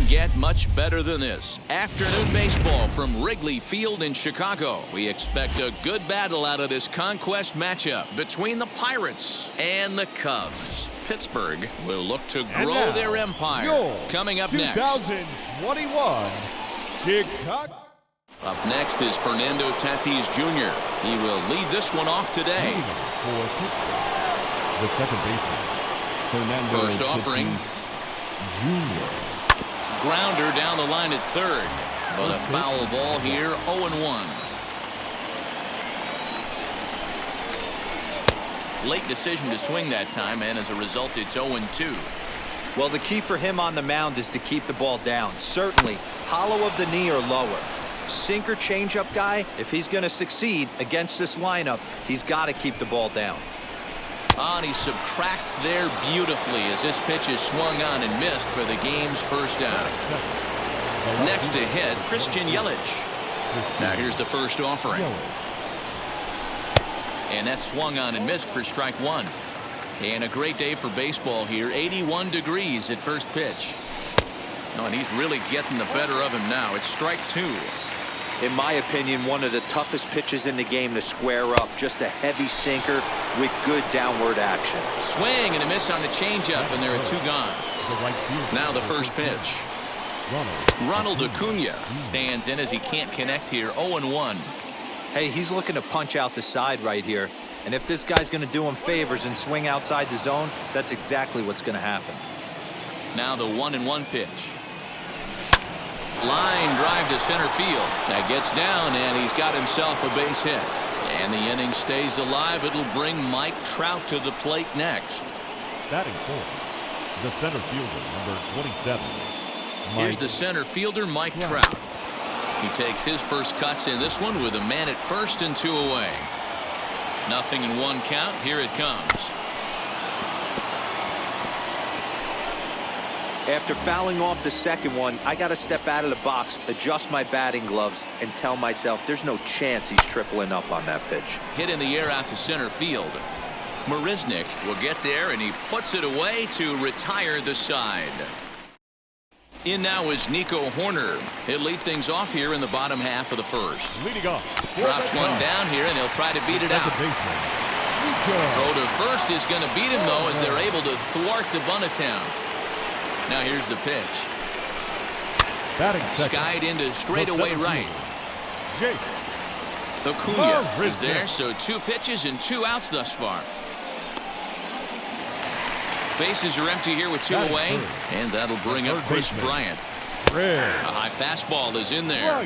get much better than this. Afternoon baseball from Wrigley Field in Chicago. We expect a good battle out of this conquest matchup between the Pirates and the Cubs. Pittsburgh will look to grow their empire. Coming up next. 2021 Chicago. Up next is Fernando Tatis Jr. He will lead this one off today. For Pittsburgh, the second baseman, Fernando First offering. Jr. Grounder down the line at third. But a foul ball here, 0-1. Late decision to swing that time, and as a result, it's 0-2. Well, the key for him on the mound is to keep the ball down. Certainly, hollow of the knee or lower. Sinker changeup guy, if he's going to succeed against this lineup, he's got to keep the ball down. And he subtracts there beautifully as this pitch is swung on and missed for the game's first out. Next to hit, Christian Yelich. Now here's the first offering. And that's swung on and missed for strike one. And a great day for baseball here. 81 degrees at first pitch. Oh, and he's really getting the better of him now. It's strike two. In my opinion, one of the toughest pitches in the game to square up. Just a heavy sinker with good downward action. Swing and a miss on the changeup, and there are two gone. Now the first pitch. Ronald Acuna stands in as he can't connect here. 0-1. Hey, he's looking to punch out the side right here. And if this guy's going to do him favors and swing outside the zone, that's exactly what's going to happen. Now the 1-1 pitch. Line drive to center field. That gets down, and he's got himself a base hit. And the inning stays alive. It'll bring Mike Trout to the plate next. Batting fourth, the center fielder, number 27. Here's the center fielder, Mike Trout. He takes his first cuts in this one with a man at first and two away. Nothing in one count. Here it comes. After fouling off the second one, I got to step out of the box, adjust my batting gloves, and tell myself there's no chance he's tripling up on that pitch. Hit in the air out to center field. Marisnick will get there, and he puts it away to retire the side. In now is Nico Horner. He'll lead things off here in the bottom half of the first. Leading off. Drops one down here, and they'll try to beat it out. Throw to first is going to beat him, though, as they're able to thwart the bunt attempt. Now here's the pitch. Skied into straightaway right. Acuna is there, so two pitches and two outs thus far. Bases are empty here with two away, and that'll bring up Chris Bryant. A high fastball is in there.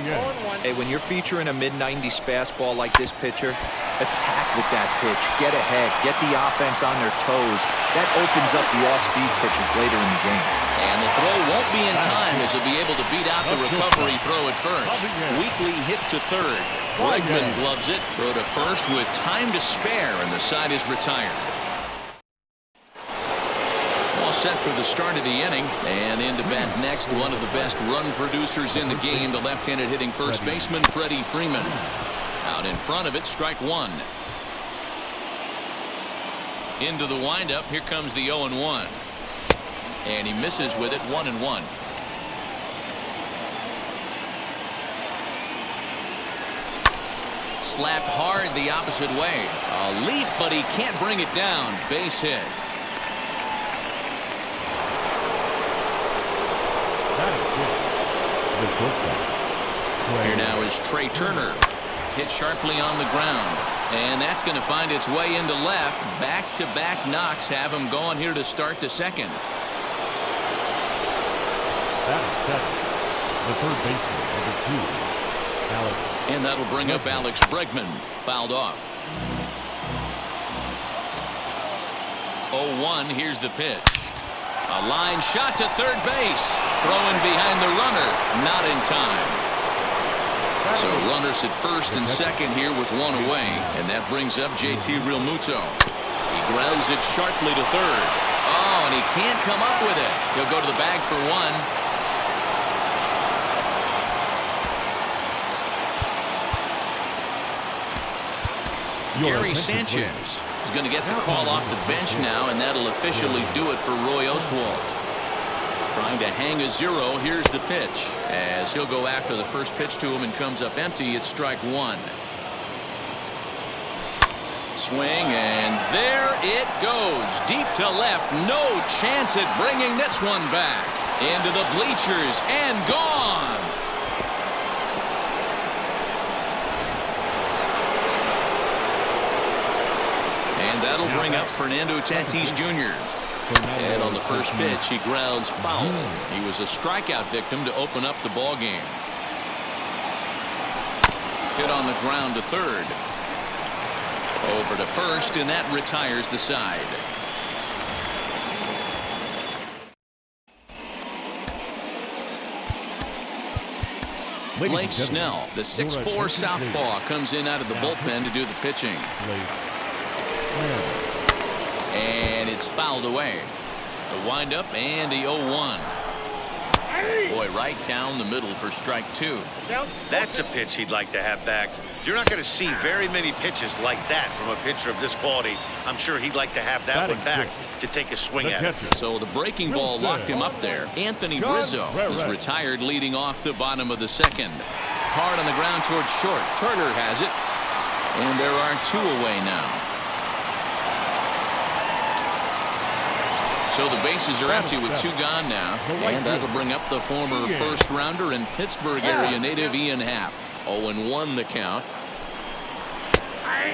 Hey, when you're featuring a mid-90s fastball like this pitcher, attack with that pitch. Get ahead. Get the offense on their toes. That opens up the off-speed pitches later in the game. And the throw won't be in time as he'll be able to beat out the recovery throw at first. Weakly hit to third. Bregman gloves it. Throw to first with time to spare, and the side is retired. Set for the start of the inning, and into bat next, one of the best run producers in the game, the left-handed hitting first baseman Freddie Freeman. Out in front of it, strike one. Into the windup, here comes the 0-1, and he misses with it. 1-1. Slapped hard the opposite way. A leap, but he can't bring it down. Base hit. Here now is Trey Turner. Hit sharply on the ground. And that's going to find its way into left. Back-to-back knocks have him going here to start the second. The third baseman, number 2, Alex. And that'll bring up Alex Bregman. Fouled off. 0-1. Here's the pitch. A line shot to third base. Throwing behind the runner. Not in time. So runners at first and second here with one away. And that brings up JT Realmuto. He grounds it sharply to third. Oh, and he can't come up with it. He'll go to the bag for one. Gary Sanchez is going to get the call off the bench now, and that'll officially do it for Roy Oswalt. Trying to hang a 0. Here's the pitch. As he'll go after the first pitch to him and comes up empty. It's strike 1. Swing, and there it goes. Deep to left. No chance at bringing this one back. Into the bleachers and gone. And that'll bring up Fernando Tatis Jr. And on the first pitch, he grounds foul. He was a strikeout victim to open up the ball game. Hit on the ground to third. Over to first, and that retires the side. Blake Snell, the 6'4" southpaw, comes in out of the bullpen to do the pitching. And it's fouled away. The windup and the 0-1. Boy, right down the middle for strike 2. That's a pitch he'd like to have back. You're not going to see very many pitches like that from a pitcher of this quality. I'm sure he'd like to have that one back to take a swing at it. So the breaking ball locked him up there. Anthony Rizzo is retired leading off the bottom of the second. Hard on the ground towards short. Turner has it. And there are 2 away now. So the bases are empty with 2 gone now. And that'll bring up the former first-rounder and Pittsburgh area native Ian Happ. 0-1 the count.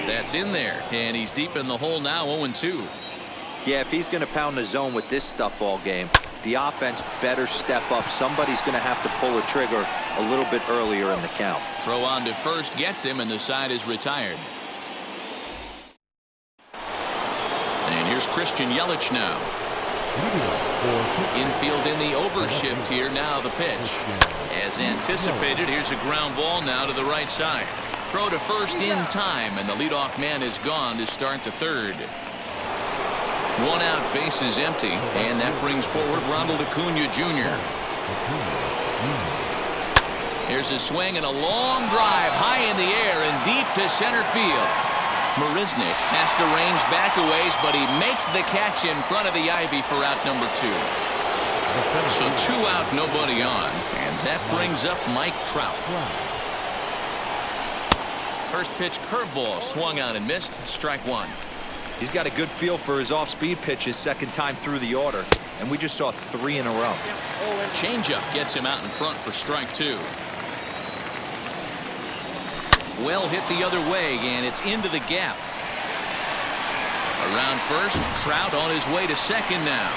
That's in there. And he's deep in the hole now, 0-2. Yeah, if he's going to pound the zone with this stuff all game, the offense better step up. Somebody's going to have to pull a trigger a little bit earlier in the count. Throw on to first gets him, and the side is retired. And here's Christian Yelich now. Infield in the overshift here. Now the pitch. As anticipated, here's a ground ball now to the right side. Throw to first in time, and the leadoff man is gone to start the third. 1 out, base is empty, and that brings forward Ronald Acuna Jr. Here's a swing and a long drive high in the air and deep to center field. Marisnick has to range back a ways, but he makes the catch in front of the ivy for out number 2. So 2 out, nobody on, and that brings up Mike Trout. First pitch curveball swung on and missed. Strike 1. He's got a good feel for his off-speed pitches second time through the order, and we just saw 3 in a row. Changeup gets him out in front for strike 2. Well hit the other way, and it's into the gap. Around first, Trout on his way to second now.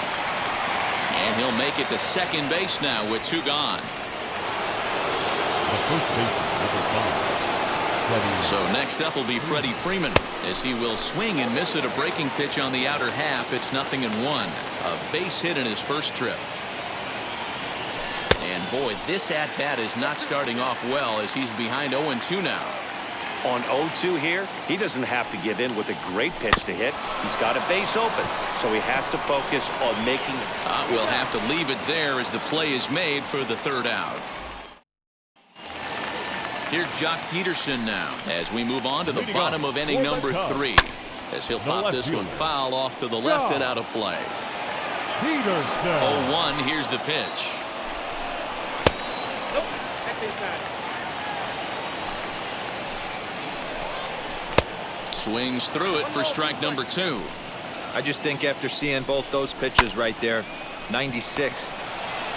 And he'll make it to second base now with 2 gone. So next up will be Freddie Freeman, as he will swing and miss at a breaking pitch on the outer half. It's 0-1. A base hit in his first trip. And boy, this at-bat is not starting off well, as he's behind 0-2 now. On 0-2 here, he doesn't have to give in with a great pitch to hit. He's got a base open, so he has to focus on making it. We'll have to leave it there as the play is made for the 3rd out. Here's Jock Peterson now as we move on to the bottom of inning number 3, as he'll pop this one foul off to the left and out of play. 0-1. Here's the pitch. Swings through it for strike number 2. I just think after seeing both those pitches right there, 96,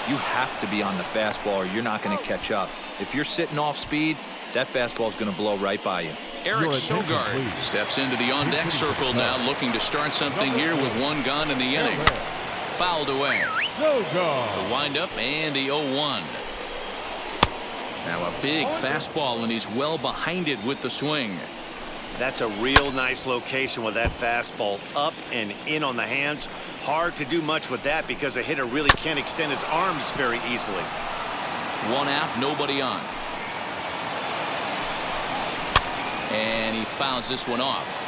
you have to be on the fastball or you're not going to catch up. If you're sitting off speed, that fastball is going to blow right by you. Eric Sogard steps into the on-deck circle now, looking to start something here with 1 gone in the inning. Fouled away. The windup and the 0-1. Now a big fastball, and he's well behind it with the swing. That's a real nice location with that fastball up and in on the hands. Hard to do much with that because a hitter really can't extend his arms very easily. 1 out, nobody on. And he fouls this one off.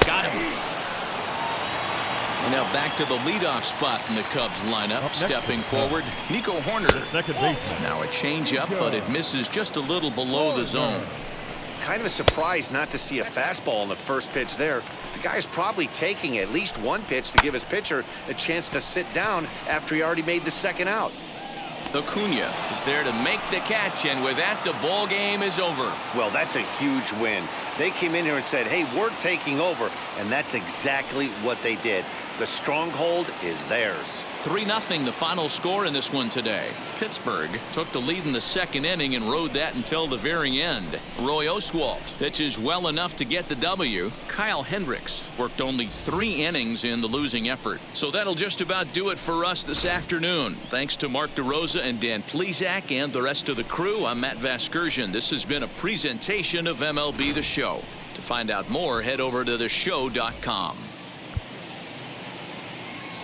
Got him. And now back to the leadoff spot in the Cubs lineup. Stepping forward, Nico Horner. Second baseman. Now a changeup, but it misses just a little below the zone. kind of a surprise not to see a fastball on the first pitch there. The guy's probably taking at least one pitch to give his pitcher a chance to sit down after he already made the second out. Acuna is there to make the catch, and with that, the ball game is over. Well, that's a huge win. They came in here and said, hey, we're taking over, and that's exactly what they did. The stronghold is theirs. 3-0 the final score in this one today. Pittsburgh took the lead in the second inning and rode that until the very end. Roy Oswalt pitches well enough to get the W. Kyle Hendricks worked only 3 innings in the losing effort. So that'll just about do it for us this afternoon. Thanks to Mark DeRosa and Dan Plesac and the rest of the crew. I'm Matt Vasgersian. This has been a presentation of MLB The Show. To find out more, head over to theshow.com.